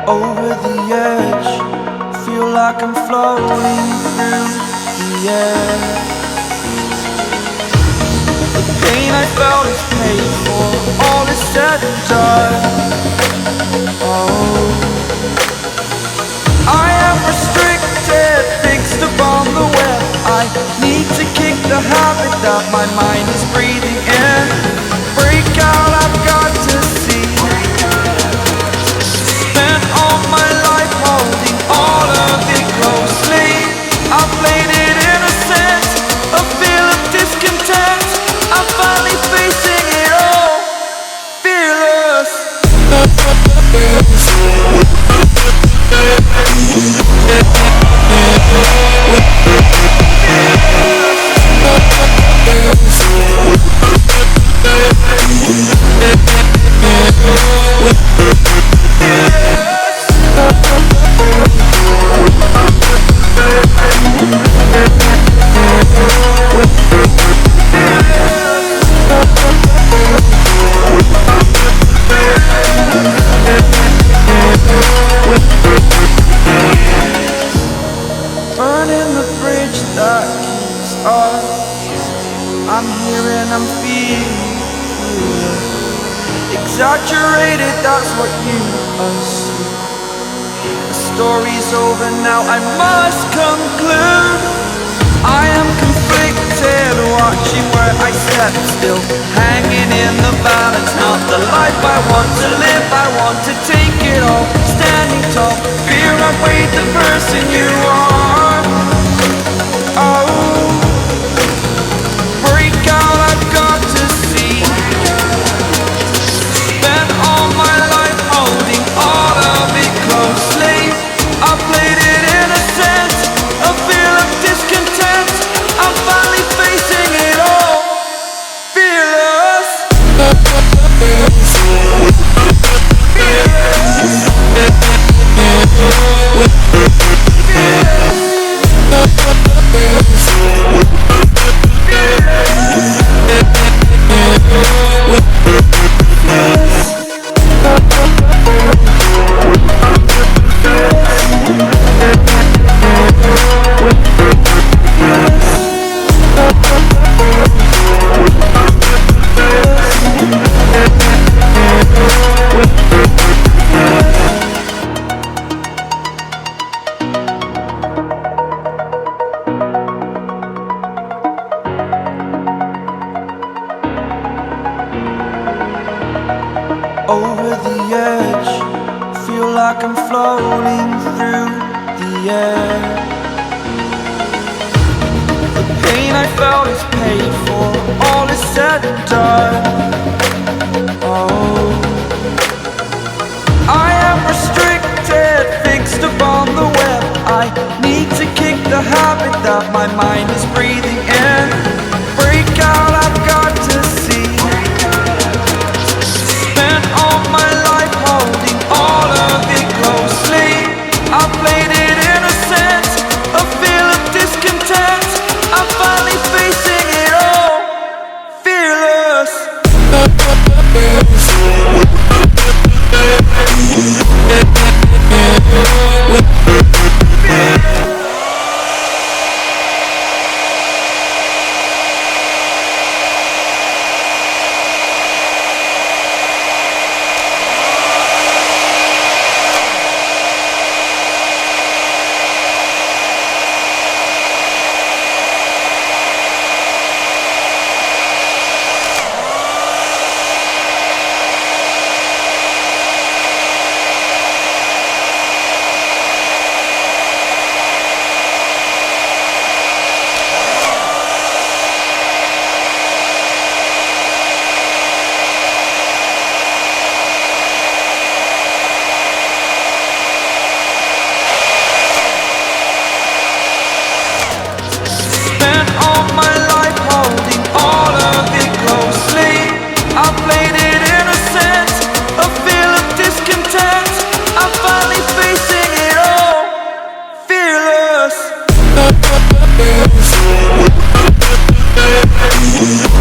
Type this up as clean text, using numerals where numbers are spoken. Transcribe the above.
Over the edge, feel like I'm floating through the air. The pain I felt is paid for, all is said and done. Oh, I am restricted, fixed upon the web. I need to kick the habit that my mind is breathing in. Break out, I've got to see. Spent all my life holding all of it closely. I played it innocent, a feel of discontent. I'm finally facing it all, fearless. Burning the bridge that keeps us. I'm here and I'm feeling exaggerated, that's what you assume. The story's over now, I must conclude. I am conflicted, watching where I step still, hanging in the balance. Not the life I want to live, I want to take it all. Standing tall, fear I've weighed the person you are. Oh, break out, I've got to see. Spent all my life holding all of it closely. I played it innocent, a feel of discontent. I'm finally facing it all, fearless. Over the edge, feel like I'm floating through the air. The pain I felt is paid for, all is said and done. Oh, I am restricted, fixed upon the web. I need to kick the habit that my mind is breathing in. Break out, I've got to see. Spent all my life holding all of it closely. I played it innocent, a feel of discontent. I'm finally facing it all, fearless. Boom.